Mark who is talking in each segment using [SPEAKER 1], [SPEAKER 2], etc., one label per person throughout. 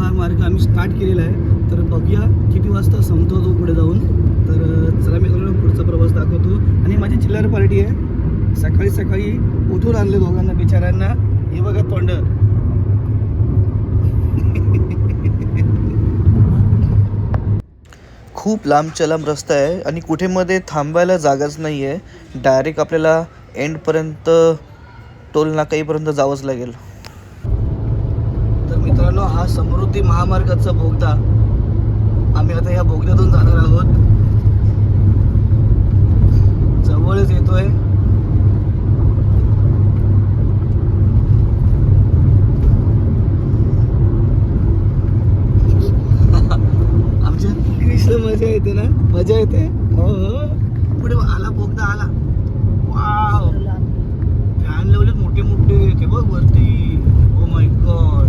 [SPEAKER 1] हा मार्ग आम्ही स्टार्ट केलेला आहे. तर बघूया किती वाजता संपतो तो पुढे जाऊन. तर चला मी तुम्हाला पुढचा प्रवास दाखवतो. आणि माझी चिल्लर पार्टी आहे. सकाळी सकाळी उठून आणले दोघांना बिचाऱ्यांना. हे बघा तोंड. खूप लांबच्या लांब रस्ता आहे आणि कुठे मध्ये थांबायला जागाच नाही आहे. डायरेक्ट आपल्याला एंडपर्यंत टोल नाकाईपर्यंत जावंच लागेल. तर मित्रांनो, हा समृद्धी महामार्गाचा बोगदा. आम्ही आता या बोगद्यातून जाणार आहोत. जवळच येतोय. आमच्या फिनिशला मजा येते ना, मजा येते. हो हो, पुढे आला बोगदा आला. वाव, फॅन लावले मोठे मोठे ते बघ वरती. Oh my God.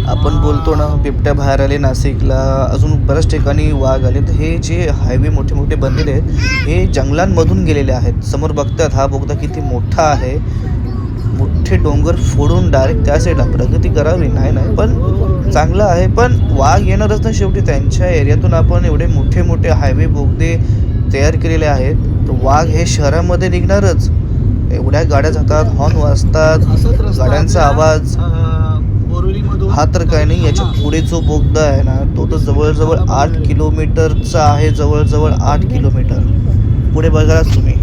[SPEAKER 1] आपण बोलतो ना बिबट्या बाहेर आले नाशिकला, अजून बऱ्याच ठिकाणी वाघ आले. तर हे जे हायवे मोठे मोठे बनलेले आहेत हे जंगलांमधून गेलेले आहेत. समोर बघतात हा बोगदा किती मोठा आहे. मोठे डोंगर फोडून डायरेक्ट त्या साईडला प्रगती करावी. नाही पण चांगलं आहे. पण वाघ येणारच ना शेवटी. त्यांच्या एरियातून आपण एवढे मोठे मोठे हायवे बोगदे तयार केलेले आहेत. तर वाघ हे शहरामध्ये निघणारच. एवढ्या गाड्या जातात, हॉर्न वाजतात, गाड्यांचा आवाज. हा तर काय नाही, याच्या पुढे जो बोगदा आहे ना तो तर जवळजवळ 8 किलोमीटरचा आहे. जवळजवळ 8 किलोमीटर पुढे बघा तुम्ही.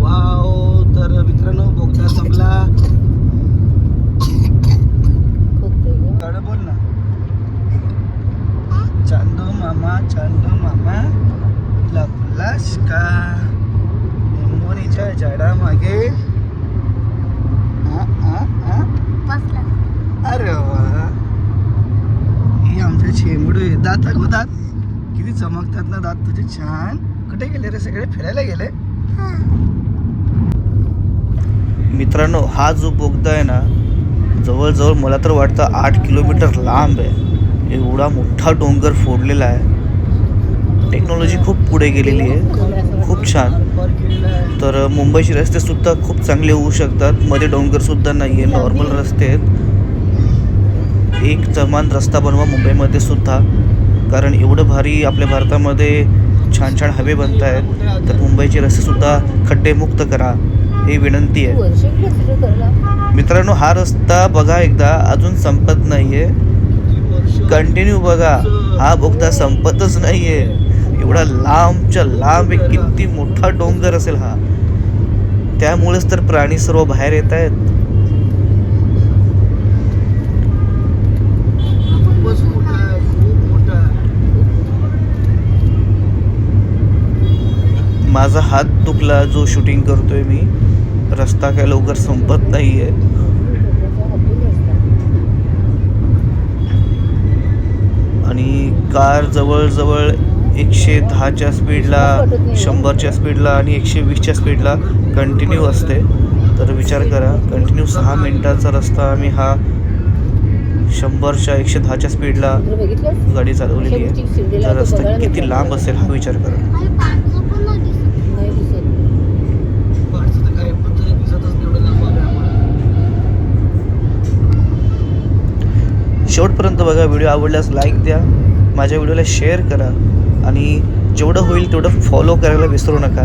[SPEAKER 1] वाव. तर मित्रांनो, बोगदा संपला. बोल ना. चांदू मामा लपलास का निंबोनीच्या झाडामागे. अरे वा, ही आमच्या चेंबडू आहे. दात दाखव, दात किती चमकतात ना दात तुझे. छान. कुठे गेले रे सगळे? फिरायला गेले. मित्रांनो, हा जो बोगदा आहे ना जवळजवळ मला तर वाटतं 8 किलोमीटर लांब आहे. एवढा मोठा डोंगर फोडलेला आहे. टेक्नॉलॉजी खूप पुढे गेलेली आहे. खूप छान. तर मुंबईचे रस्ते सुद्धा खूप चांगले होऊ शकतात. मध्ये डोंगर सुद्धा नाही आहे, नॉर्मल रस्ते आहेत. एक समान रस्ता बनवा मुंबईमध्ये सुद्धा, कारण एवढं भारी आपल्या भारतामध्ये छान छान हवे बनत आहेत. तर मुंबईचे रस्ते सुद्धा खड्डेमुक्त करा, ही विनंती आहे. मित्रांनो, हा रस्ता बघा एकदा, अजून संपत नाहीये. कंटिन्यू बघा, हा बोगदा संपतच नाहीये. एवढा लांबच्या लांब एक किती मोठा डोंगर असेल हा. त्यामुळेच तर प्राणी सर्व बाहेर येत आहेत. माझा हात दुखला जो शूटिंग करतोय मी. रस्ता काय लवकर संपत नाहीये. आणि कार जवळजवळ 110च्या स्पीडला, 100च्या स्पीडला आणि 120च्या स्पीडला कंटिन्यू असते. तर विचार करा, कंटिन्यू 6 मिनिटाचा रस्ता आम्ही हा 100च्या 110च्या स्पीडला गाडी चालवलेली आहे. तर रस्ता किती लांब असेल हा विचार करा. शेवटपर्यंत बघा. व्हिडिओ आवडल्यास लाईक द्या, माझ्या व्हिडिओला शेअर करा आणि जेवढं होईल तेवढं फॉलो करायला विसरू नका.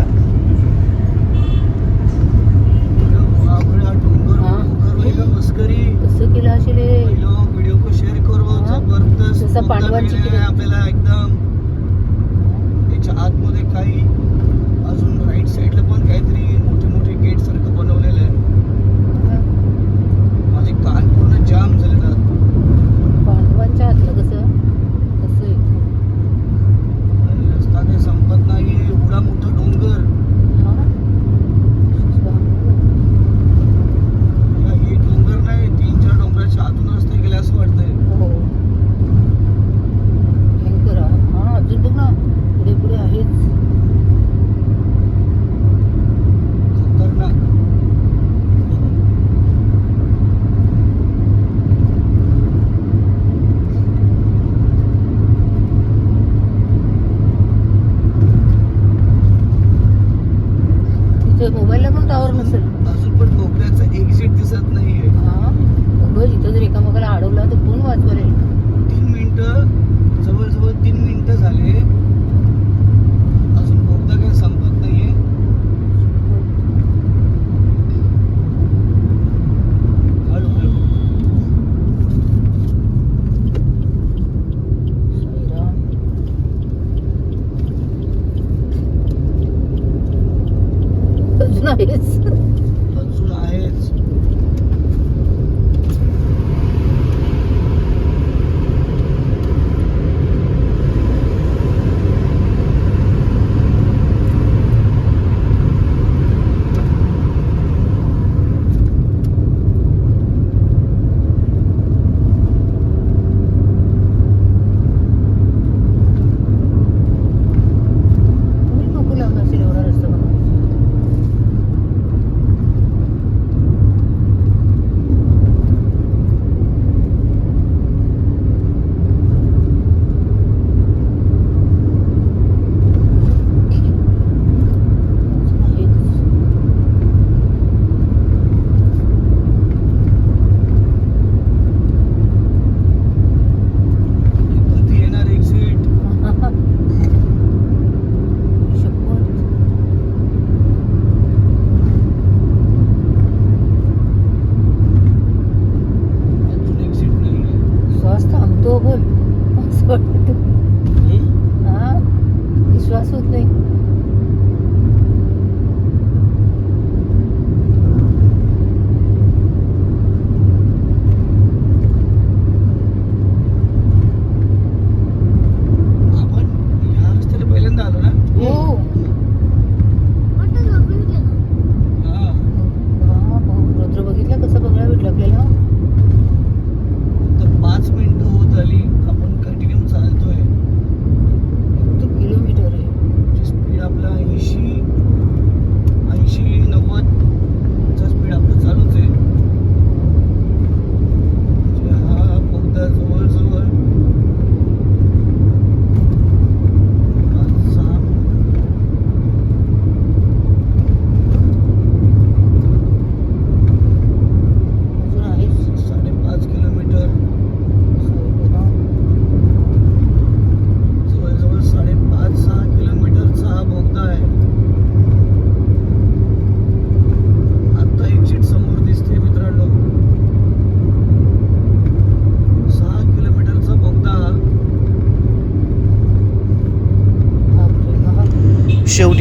[SPEAKER 1] व्हिडिओ को शेअर करो. जबरदस्त आपल्याला एकदम. त्याच्या आतमध्ये काही अजून राईट साईडला पण काहीतरी मोठे मोठे गेट सारखं बनवलेलं आहे. माझे कान पूर्ण जाम झाले.
[SPEAKER 2] पांडवांच्या आतलं कसं
[SPEAKER 1] रस्ता काही संपत नाही. एवढा मोठा डोंगर. हे डोंगर नाही, 3-4 डोंगराच्या आतून रस्ते गेले असं वाटतंय.
[SPEAKER 2] भयंकर.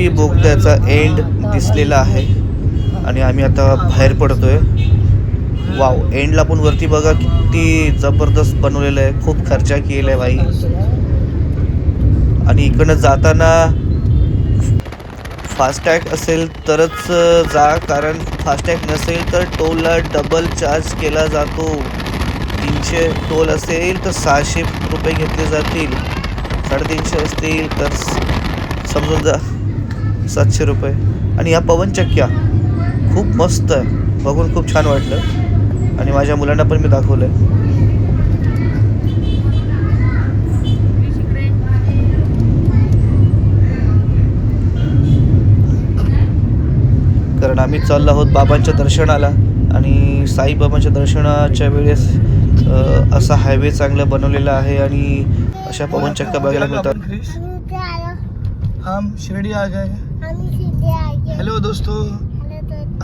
[SPEAKER 1] वरती बोगद्याचा एंड दिसलेला आहे आणि आम्ही आता बाहेर पडतोय. वाव, एंडला पण वरती बघा किती जबरदस्त बनवलेलं आहे. खूप खर्चा केला आहे बाई. आणि इकडनं जाताना फास्टॅग असेल तरच जा, कारण फास्टॅग नसेल तर टोलला डबल चार्ज केला जातो. 300 टोल असेल तर 600 रुपये घेतले जातील. 350 असतील तर समजून जा 700 रुपये. आणि ह्या पवनचक्क्या खूप मस्त आहे, बघून खूप छान वाटलं आणि माझ्या मुलांना पण मी दाखवलं आहे. कारण आम्ही चाललो आहोत बाबांच्या दर्शनाला आणि साईबाबांच्या दर्शनाच्या वेळेस असा हायवे चांगला बनवलेला आहे आणि अशा पवनचक्क्या बघायला मिळतात. हम शिरडी आ गए. हेलो दोस्तों,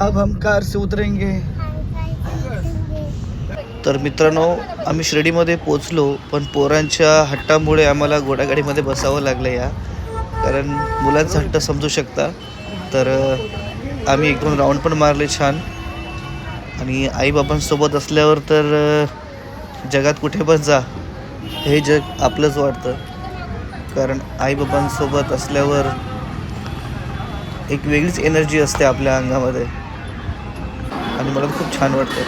[SPEAKER 1] अब हम कार से उतरेंगे. तर मित्रांनो, आम्ही शिर्डीमध्ये पोचलो, पण पोरांच्या हट्टामुळे आम्हाला घोडागाडीमध्ये बसावं लागलं या, कारण मुलांचा हट्ट समजू शकता. तर आम्ही 1-2 राऊंड पण मारले छान. आणि आईबाबांसोबत असल्यावर तर जगात कुठे पण जा हे जग आपलंच वाटतं, कारण आईबाबांसोबत असल्यावर एक वेगळीच एनर्जी असते आपल्या अंगामध्ये आणि मला खूप छान वाटतं.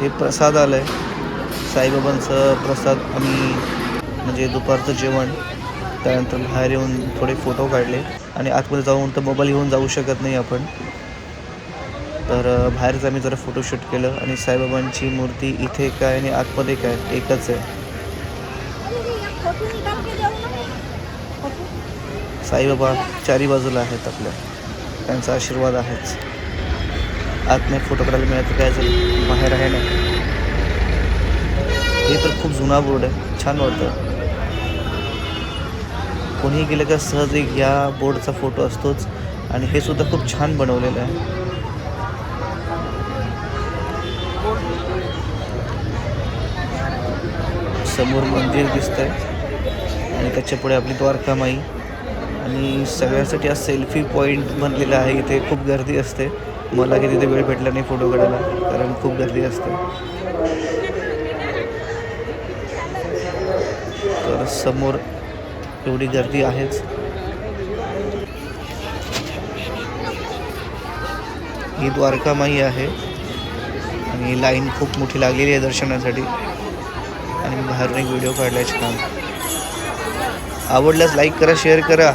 [SPEAKER 1] हे प्रसाद आलं आहे, साईबाबांचं प्रसाद. आम्ही म्हणजे दुपारचं जेवण, त्यानंतर बाहेर येऊन थोडे फोटो काढले आणि आतमध्ये जाऊन तर मोबाईल घेऊन जाऊ शकत नाही आपण, तर बाहेरच आम्ही जरा फोटोशूट केलं. आणि साईबाबांची मूर्ती इथे काय आणि आतमध्ये काय एकच आहे. साईबाबा चारी बाजूला आहेत आपल्या, त्यांचा आशीर्वाद आहेच. आत नाही फोटो काढायला मिळालं काय झालं, बाहेर आहे ना. हे तर खूप जुना बोर्ड आहे, छान वाटतं. कोणीही गेलं का सहज एक या बोर्डचा फोटो असतोच. आणि हे सुद्धा खूप छान बनवलेलं आहे. समोर मंदिर दिसतंय आणि त्याच्या पुढे आपली द्वारकामाई. आणि सगळ्यांसाठी हा सेल्फी पॉईंट बनलेला आहे. इथे खूप गर्दी असते. मला काही तिथे वेळ भेटला नाही फोटो काढायला, कारण खूप गर्दी असते. तर समोर एवढी गर्दी आहेच. ही द्वारकामाई आहे आणि लाईन खूप मोठी लागलेली आहे दर्शनासाठी. आणि मी बाहेरून एक व्हिडिओ काढला छान. आवडल्यास लाईक करा, शेअर करा.